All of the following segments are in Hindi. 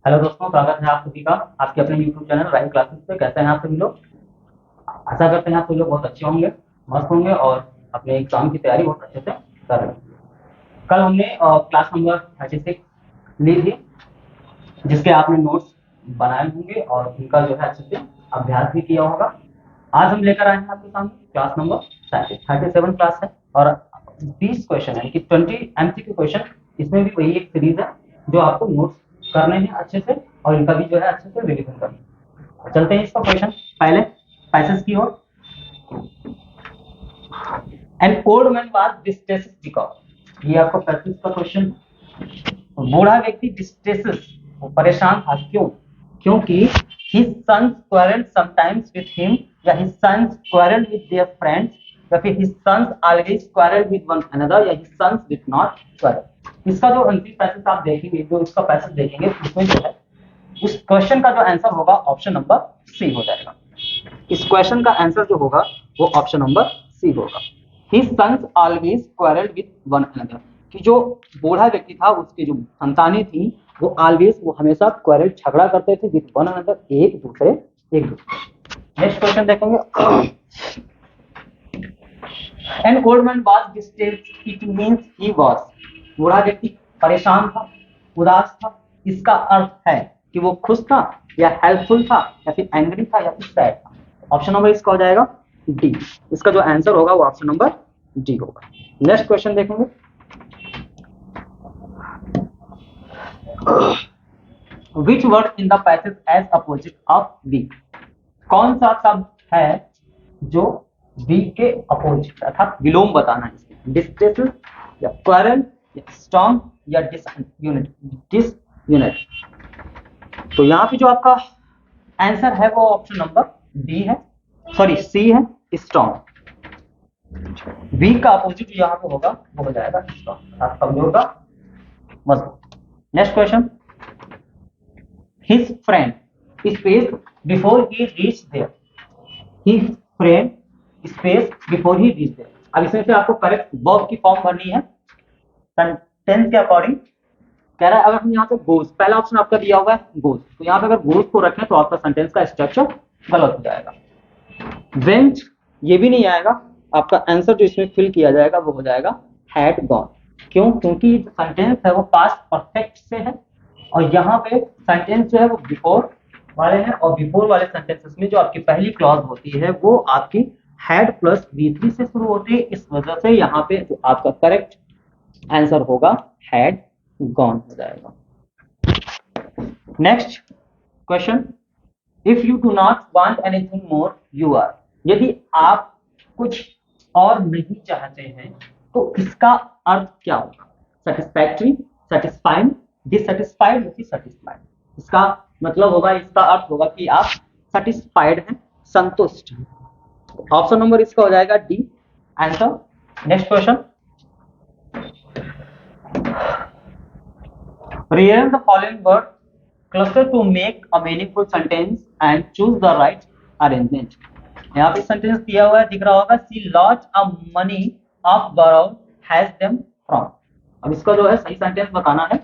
हेलो दोस्तों, स्वागत है आप सभी का आपके अपने YouTube चैनल राइट क्लासेस पे। कैसे हैं आप सभी लोग? आशा करते हैं आप सभी लोग बहुत अच्छे होंगे, मस्त होंगे और अपने एग्जाम की तैयारी बहुत अच्छे से कर रहे हैं। कल हमने क्लास नंबर 36 ली थी, जिसके आपने नोट्स बनाए होंगे और उनका जो है अच्छे से अभ्यास भी किया होगा। आज हम लेकर आए हैं आपके सामने क्लास नंबर 37 क्लास है और 20 क्वेश्चन है कि 20 MCQ क्वेश्चन। इसमें भी वही एक सीरीज है जो आपको नोट्स करने हैं अच्छे से और इनका भी जो है अच्छे से रिवीजन करना है। चलते हैं इसका क्वेश्चन पहले पैसेज की ओर। An old man was distressed because, ये आपको पैसेज का क्वेश्चन। बूढ़ा व्यक्ति डिस्ट्रेसेस, वो परेशान था, क्यों? क्योंकि his sons quarreled sometimes with him, या his sons quarreled with their friends, या फिर his sons always quarreled with one another, या his sons did not quarrel। इसका जो अंतिम पैसेज आप देखेंगे, जो इसका पैसेज देखेंगे, उसमें जो है उस क्वेश्चन का जो आंसर होगा ऑप्शन नंबर सी हो जाएगा। इस क्वेश्चन का आंसर जो होगा वो ऑप्शन नंबर सी होगा। His sons always quarreled with one another, कि जो बूढ़ा व्यक्ति था उसकी जो संतानें थी वो ऑलवेज, वो हमेशा क्वारल, झगड़ा करते थे विद वन अनदर, एक दूसरे। नेक्स्ट क्वेश्चन देखेंगे। N old man was distressed, it means he was, बूढ़ा व्यक्ति परेशान था, उदास था। इसका अर्थ है कि वो खुश था या हेल्पफुल था या फिर एंग्री था या फिर सैड था। ऑप्शन नंबर इसका हो जाएगा डी। इसका जो आंसर होगा वो ऑप्शन नंबर डी होगा। नेक्स्ट क्वेश्चन देखेंगे। Which word in the passage as opposite of B? कौन सा शब्द है जो B के अपोजिट अर्थात विलोम बताना है इसमें? डिस्ट्रेस या क्वारल या स्टॉर्म या डिसयूनिट। तो यहाँ पे जो आपका आंसर है वो ऑप्शन नंबर बी है, सॉरी सी है, स्टॉर्म। बी का अपोजिट यहाँ पे होगा वो हो जाएगा स्टॉर्म, अर्थात कमजोर का मजबूत। Next question. His friend space before he reached there, his friend space before he reached there। अब इसमें से आपको करेक्ट वर्ब की फॉर्म भरनी है सेंटेंस के अकॉर्डिंग। कह रहा है अगर हम यहाँ पे गोज, पहला ऑप्शन आपका दिया हुआ है गोज, तो यहाँ पे अगर गोज को रखें तो आपका सेंटेंस का स्ट्रक्चर गलत हो जाएगा। वेंट ये भी नहीं आएगा, आपका आंसर जो इसमें फिल किया जाएगा वो हो जाएगा हैड गॉन। क्यों? क्योंकि सेंटेंस है वो पास्ट परफेक्ट से है और यहाँ पे सेंटेंस जो है वो बिफोर वाले हैं और बिफोर वाले सेंटेंसेस में जो आपकी पहली क्लॉज होती है वो आपकी हैड प्लस V3 से शुरू होती है। इस वजह से यहाँ पे जो आपका करेक्ट आंसर होगा हैड गॉन हो जाएगा। Next question. If you do not want anything more you are, यदि आप कुछ और नहीं चाहते हैं तो इसका अर्थ क्या होगा? सेटिस्फैक्ट्री, सेटिस्फाइंग, डिससेटिस्फाइड या फिर सेटिस्फाइड। इसका मतलब होगा, इसका अर्थ होगा कि आप सेटिस्फाइड हैं, संतुष्ट हैं। ऑप्शन नंबर इसका हो जाएगा D answer. Next question. rearrange the following word cluster to make a meaningful sentence and choose the right arrangement। यहाँ पे सेंटेंस दिया हुआ है, दिख रहा होगा, see lot of money of borrowed has them from. अब इसका जो है सही सेंटेंस बताना है।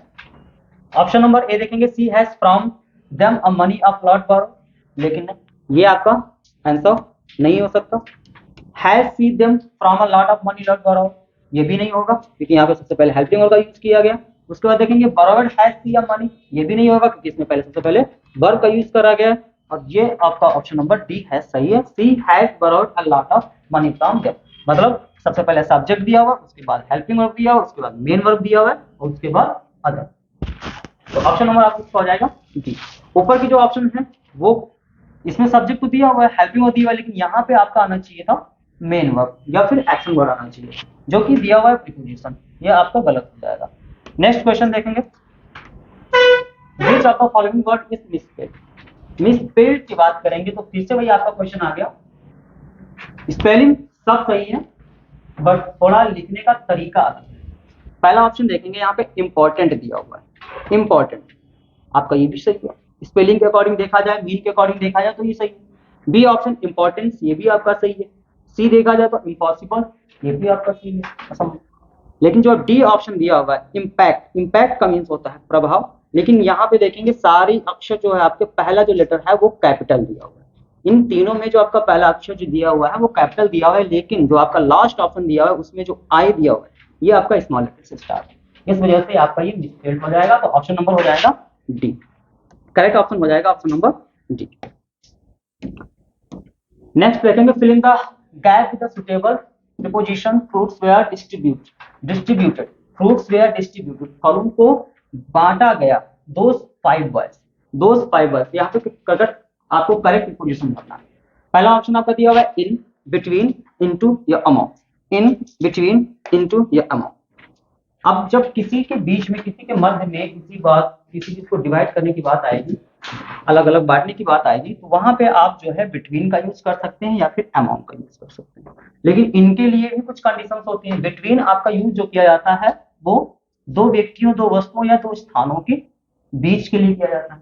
ऑप्शन नंबर ए देखेंगे, C has from them a money of lot borrow, लेकिन ये आपका आंसर नहीं हो सकता। Has C them from a lot of money lot borrow, ये भी नहीं होगा क्योंकि यहाँ पे सबसे पहले हेल्पिंग वर्ब का यूज किया गया। उसके बाद देखेंगे borrowed has see a money, ये भी नहीं होगा क्योंकि इसमें पहले सबसे पहले वर्ब का यूज करा गया और ये आपका ऑप्शन नंबर डी है, सही है। C has borrowed a lot of money from them, मतलब सबसे पहले सब्जेक्ट दिया हुआ, उसके बाद हेल्पिंग वर्ब दिया हुआ, उसके बाद मेन वर्ब दिया हुआ है और उसके बाद अदर। तो ऑप्शन नंबर आपको हो जाएगा डी। ऊपर की जो ऑप्शन है वो इसमें सब्जेक्ट तो दिया हुआ है, हेल्पिंग वर्ब दिया हुआ है, लेकिन यहाँ पे आपका आना चाहिए था मेन वर्ब या फिर एक्शन वर्ड आना चाहिए, जो कि दिया हुआ है प्रीपोजिशन, ये आपका गलत हो जाएगा। नेक्स्ट क्वेश्चन देखेंगे। Which of the following word is misspelled. Misspelled की बात करेंगे तो फिर से वही आपका क्वेश्चन आ गया। स्पेलिंग सब सही है बट थोड़ा लिखने का तरीका अलग है। पहला ऑप्शन देखेंगे, यहाँ पे इंपॉर्टेंट दिया हुआ है, इंपॉर्टेंट, आपका ये भी सही है। स्पेलिंग के अकॉर्डिंग देखा जाए, मीन के अकॉर्डिंग देखा जाए तो ये सही है। बी ऑप्शन इंपॉर्टेंस, ये भी आपका सही है। सी देखा जाए तो इम्पॉसिबल, ये भी आपका सही है। लेकिन जो डी ऑप्शन दिया हुआ है इम्पैक्ट, इम्पैक्ट का मीन्स होता है प्रभाव, लेकिन यहाँ पे देखेंगे सारी अक्षर जो है आपके पहला जो लेटर है वो कैपिटल दिया हुआ है। इन तीनों में जो आपका पहला अक्षर जो दिया हुआ है वो कैपिटल दिया हुआ है, लेकिन जो आपका लास्ट ऑप्शन दिया हुआ है उसमें जो आई दिया हुआ है ये आपका स्मॉल लेटर से स्टार्ट है। इस वजह से आपका ये मिसप्लेस्ड हो जाएगा। तो ऑप्शन नंबर हो जाएगा डी, करेक्ट ऑप्शन हो जाएगा ऑप्शन नंबर डी। नेक्स्ट देखेंगे, fill in the gap with the suitable preposition fruits were distributed. Fruits were distributed, फलों को बांटा गया। दोस 5 बॉयज, यहाँ पे करेक्ट आपको करेक्ट प्रीपोजिशन भरना है। पहला ऑप्शन आपका दिया हुआ है इन बिटवीन, इनटू या अमंग। इन बिटवीन, इनटू या अमंग। अब जब किसी के बीच में, किसी के मध्य में किसी चीज को डिवाइड करने की बात आएगी, अलग अलग बांटने की बात आएगी, तो वहां पे आप जो है बिटवीन का यूज कर सकते हैं या फिर अमाउंट का यूज कर सकते हैं। लेकिन इनके लिए भी कुछ कंडीशंस होती हैं। बिटवीन आपका यूज जो किया जाता है वो दो व्यक्तियों, दो वस्तुओं या दो स्थानों के बीच के लिए किया जाता है।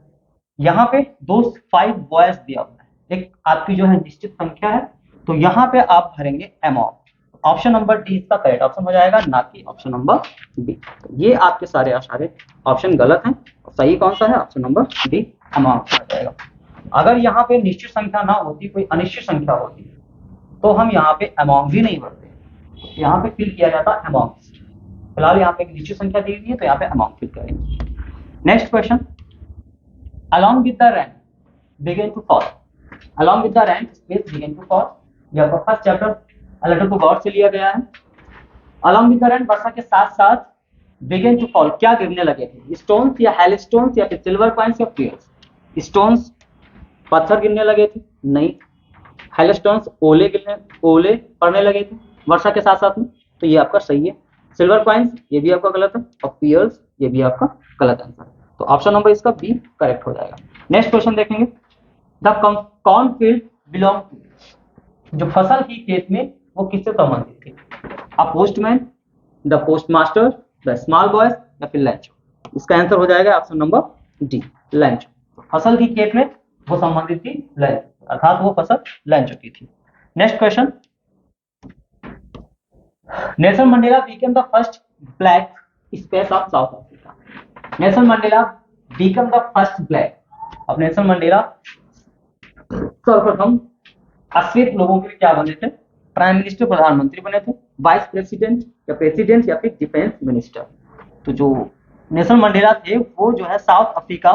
यहाँ पे दो 5 बॉयज दिया हुआ है, एक आपकी जो है निश्चित संख्या है, तो यहाँ पे आप भरेंगे अमाउंट। ऑप्शन नंबर डी इसका करेक्ट ऑप्शन हो जाएगा, ना कि ऑप्शन नंबर बी। ये आपके सारे ऑप्शन गलत हैं। सही कौन सा है? ऑप्शन नंबर डी, अमाउंट हो जाएगा। अगर यहाँ पे निश्चित संख्या ना होती, कोई अनिश्चित संख्या होती, तो हम यहाँ पे अमाउंट भी नहीं भरते। यहाँ पे फिल किया जाता अमाउंट। फिलहाल यहाँ पे निश्चित संख्या दी हुई है तो यहाँ पे अमाउंट फिल करेंगे। Next question, along with the rain began to fall, along with the rain space began to fall। यह आपका first chapter letter to God से लिया गया है। along with the rain, वर्षा के साथ साथ began to fall, क्या गिरने लगे थे? स्टोन्स या हेलस्टोन्स या फिर सिल्वर कॉइन्स या पेयर्स। स्टोन्स पत्थर गिरने लगे थे? नहीं। हेलस्टोन्स ओले पड़ने लगे थे वर्षा के साथ साथ में, तो ये आपका सही है। सिल्वर कॉइन्स ये भी आपका गलत है, और पेयर्स ये भी आपका गलत आंसर है। तो ऑप्शन नंबर इसका बी करेक्ट हो जाएगा। नेक्स्ट क्वेश्चन देखेंगे, द कॉर्नफील्ड बिलोंग टू, जो फसल की खेत में वो किससे संबंधित थी? अ postman, the postmaster, the small boys या फिर लैंचो। इसका आंसर हो जाएगा ऑप्शन नंबर डी, लैंचो। फसल की खेत में वो संबंधित थी लैंचो, अर्थात वो फसल लैंचो की थी। Next question, Nelson Mandela became the first black space of south Africa. Nelson Mandela become the first black. अब नेल्सन मंडेला सर्वप्रथम अश्वेत लोगों के लिए क्या बने थे? प्राइम मिनिस्टर, प्रधानमंत्री बने थे, वाइस प्रेसिडेंट या फिर डिफेंस मिनिस्टर। तो जो नेल्सन मंडेला थे वो जो है साउथ अफ्रीका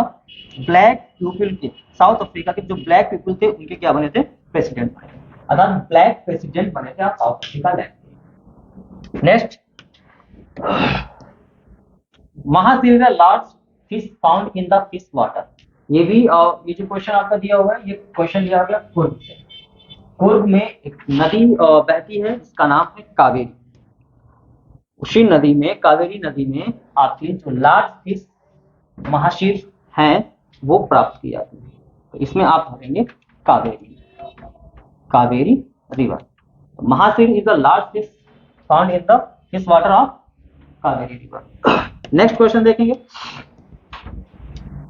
ब्लैक पीपल के, साउथ अफ्रीका के जो ब्लैक पीपल थे उनके क्या बने थे? प्रेसिडेंट बने थे, अर्थात ब्लैक प्रेसिडेंट बने थे आप south Africa land. Next, mahseer large fish found in the fish water. ये भी ये जो क्वेश्चन आपका दिया हुआ है, ये क्वेश्चन दिया गया कुर्ग से। कुर्ग में एक नदी बहती है जिसका नाम है कावेरी। उसी नदी में, कावेरी नदी में आपकी जो लार्ज फिश महाशीर हैं वो प्राप्त की जाती है। तो इसमें आप भरेंगे Kaveri river. Mahseer is the large fish found in the fish water of Kaveri river. Next question देखेंगे,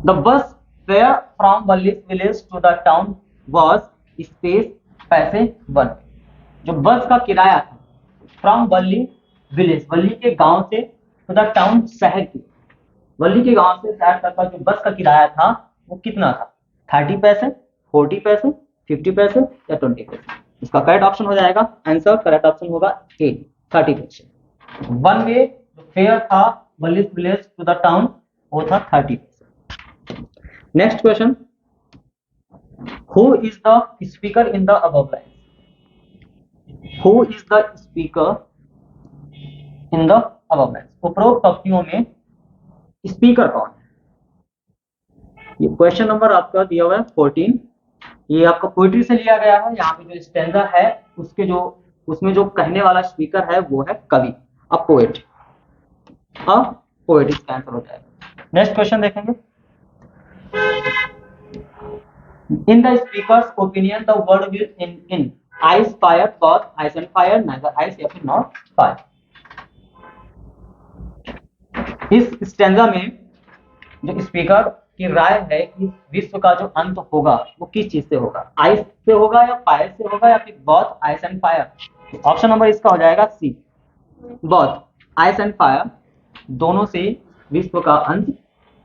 the bus fare from Valli's village to the town was space पैसे 1। जो बस का किराया था फ्रॉम वल्ली विलेज, वल्ली के गांव से, टू द टाउन शहर की, वल्ली के गांव से शहर तक का जो बस का किराया था वो कितना था? 30 पैसे, 40 पैसे, 50 पैसे या 20 पैसे। इसका करेक्ट ऑप्शन हो जाएगा, आंसर करेक्ट ऑप्शन होगा ए, 30 पैसे। वन वे फेयर था वल्लीज विलेज टू द टाउन, वो था 30 पैसे। Next question, who is the speaker in the above line? Who is the speaker in the above line? उपरोक्त पंक्तियों में स्पीकर कौन है? ये क्वेश्चन नंबर आपका दिया हुआ है 14। ये आपका पोइट्री से लिया गया है। यहाँ पे जो स्टैंजा है उसमें जो कहने वाला स्पीकर है वो है कवि, अ पोएट। इसका आंसर हो जाएगा। नेक्स्ट क्वेश्चन देखेंगे, in the speakers opinion the word will in ice fire, both ice and fire, neither ice या फिर नॉट फायर। इस स्टैंजा में जो स्पीकर की राय है कि विश्व का जो अंत होगा वो किस चीज से होगा? आइस से होगा या फायर से होगा या फिर both ice and fire. Option number इसका हो जाएगा C, both ice and fire, दोनों से विश्व का अंत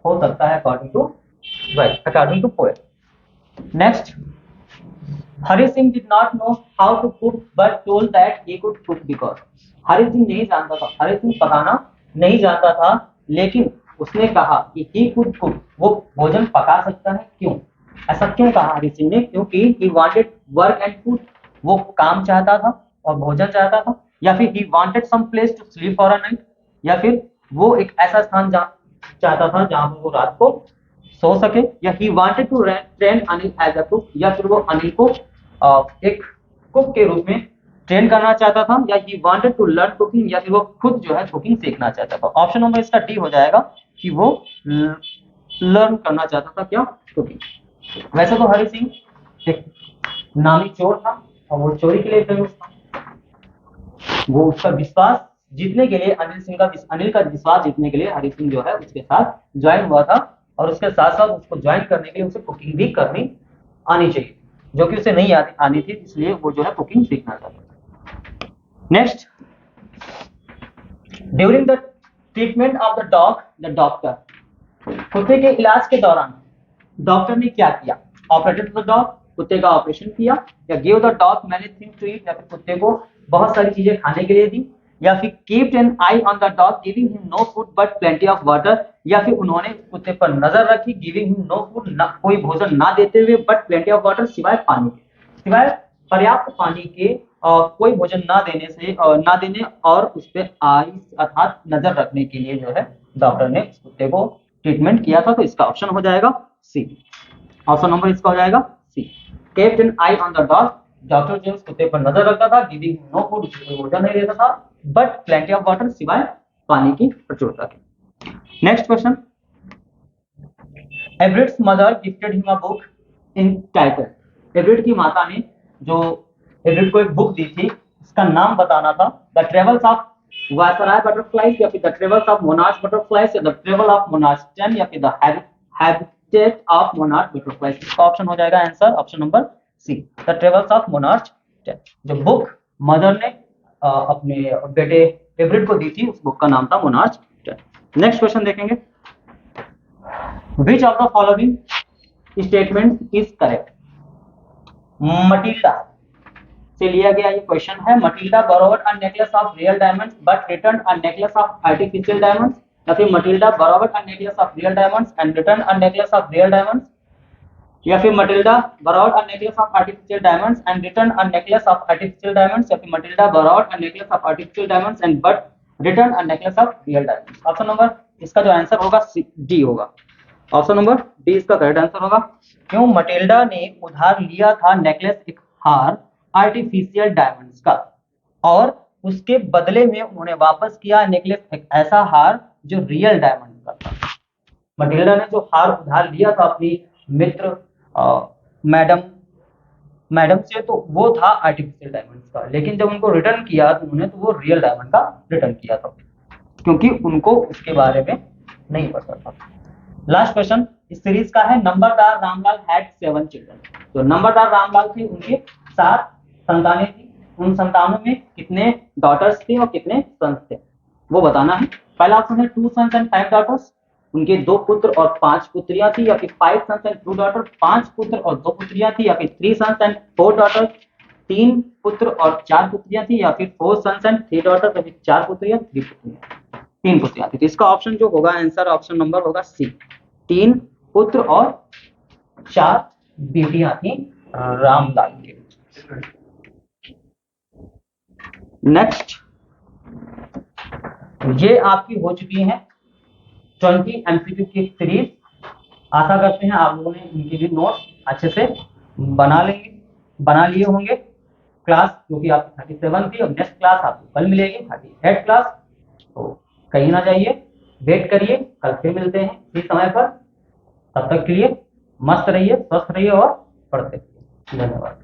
हो सकता है according to right, according to poet. Next, Hari Singh did not know how to cook but told that he could cook because. Hari Singh नहीं जानता था, हरि सिंह पकाना नहीं जानता था, लेकिन उसने कहा कि ही कुड कुक, वो भोजन पका सकता है। क्यों? ऐसा क्यों कहा हरि सिंह ने? क्योंकि he wanted work and food, वो काम चाहता था और भोजन चाहता था, या फिर he wanted some place to sleep for a night, या फिर वो एक ऐसा स्थान चाहता था जहां पर वो रात को सो सके, या he wanted to train Anil as a cook, या फिर वो अनिल को एक कुक के रूप में ट्रेन करना चाहता था, या he wanted to learn cooking, या फिर वो खुद जो है कुकिंग सीखना चाहता था। ऑप्शन नंबर इसका डी हो जाएगा कि वो लर्न करना चाहता था क्या? कुकिंग। वैसे तो हरि सिंह एक नामी चोर था और वो चोरी के लिए फेमस था। वो उसका विश्वास जीतने के लिए, अनिल का विश्वास जीतने के लिए हरि सिंह जो है उसके साथ ज्वाइन हुआ था, और उसके साथ साथ उसको ज्वाइन करने के लिए उसे कुकिंग भी करनी आनी चाहिए, जो कि उसे नहीं आनी थी, इसलिए वो जो है कुकिंग सीखना चाहता था। Next, during the treatment of the dog, the doctor, कुत्ते के इलाज के दौरान डॉक्टर ने क्या किया? ऑपरेटेड द डॉग, कुत्ते का ऑपरेशन किया, या give the dog many things to eat, या फिर कुत्ते को बहुत सारी चीजें खाने के लिए दी, या फिर kept an eye on the dog giving him no food but plenty of water, या फिर उन्होंने कुत्ते पर नजर रखी, गिविंग हिम नो फूड, कोई भोजन ना देते हुए, बट प्लेंटी ऑफ वाटर, सिवाय पानी के, सिवाय पर्याप्त पानी के कोई भोजन ना देने और उस पर आइस अर्थात नजर रखने के लिए जो है डॉक्टर ने उस कुत्ते को ट्रीटमेंट किया था। तो इसका ऑप्शन हो जाएगा सी। ऑप्शन नंबर इसका हो जाएगा C. Kept an eye on the dog, doctor जो उस कुत्ते पर नजर रखता था, गिविंग नो फूड, उसे कोई भोजन नहीं देता था, बट प्लेंटी ऑफ वाटर, सिवाय पानी की प्रचुरता के। Next question, Everett's mother gifted him a book in title. Everett की माता ने जो एवरेट को एक बुक दी थी, उसका नाम बताना था। The travels of viceroy butterflies, या फिर the travels of monarch butterflies, या द ट्रेवल ऑफ मोनार्च 10, या फिर the habitat of monarch butterflies. इसका ऑप्शन हो जाएगा answer option number C, the travels of monarch 10। जो बुक मदर ने अपने बेटे एवरेट को दी थी, उस बुक का नाम था मोनार्च 10। नेक्स्ट क्वेश्चन देखेंगे, Which of the following statements is correct? Matilda से लिया गया ये क्वेश्चन है। Matilda borrowed a necklace of real diamonds but returned a necklace of artificial diamonds, या फिर Matilda borrowed a necklace of real diamonds and returned a necklace of real diamonds, या फिर Matilda borrowed a necklace of artificial diamonds and returned a necklace of artificial diamonds, या फिर Matilda borrowed a necklace of artificial diamonds and but returned a necklace of real diamonds। Option number इसका जो आंसर होगा डी होगा। ऑप्शन नंबर डी इसका करेक्ट आंसर होगा। क्यों? मटिल्डा ने उधार लिया था नेकलेस, एक हार आर्टिफिशियल डायमंड्स का, और उसके बदले में उन्होंने वापस किया नेकलेस, एक ऐसा हार जो रियल डायमंड का था। मटिल्डा ने जो हार उधार लिया था अपनी मित्र मैडम से, तो वो था आर्टिफिशियल डायमंड्स का, लेकिन जब उनको रिटर्न किया तो उन्होंने तो वो रियल डायमंड का रिटर्न किया था, क्योंकि उनको उसके बारे में नहीं पता था। लास्ट क्वेश्चन इस सीरीज का है, नंबरदार रामलाल हैड 7 चिल्ड्रन। तो नंबरदार रामलाल थे, उनके 7 संतानें थी। उन संतानों में कितने डॉटर्स थे और कितने सन्स थे वो बताना है। पहला ऑप्शन है 2 सन्स एंड 5 डॉटर्स, उनके 2 पुत्र और 5 पुत्रियां थी, या फिर 5 सन्स एंड 2 डॉटर, 5 पुत्र और 2 पुत्रियां थी, या फिर 3 सन्स एंड 4 डॉटर्स, 3 पुत्र और 4 पुत्रियां थी, या फिर 4 सन्स एंड 3 डॉटर्स, या फिर 4 पुत्रियां 3 पुत्रियां थी। तो इसका ऑप्शन जो होगा आंसर ऑप्शन नंबर होगा सी, 3 पुत्र और 4 बेटियां थी रामलाल के। नेक्स्ट, ये आपकी हो चुकी है 20 एमसीक्यू की सीरीज। आशा करते हैं आप लोगों ने इनके भी नोट्स अच्छे से बना लिए होंगे। क्लास जो कि आपकी 37 थी, और नेक्स्ट क्लास आपको कल मिलेगी 38 क्लास। तो कहीं ना जाइए, वेट करिए, कल फिर मिलते हैं इसी समय पर। तब तक के लिए मस्त रहिए, स्वस्थ रहिए और पढ़ते रहिए। धन्यवाद।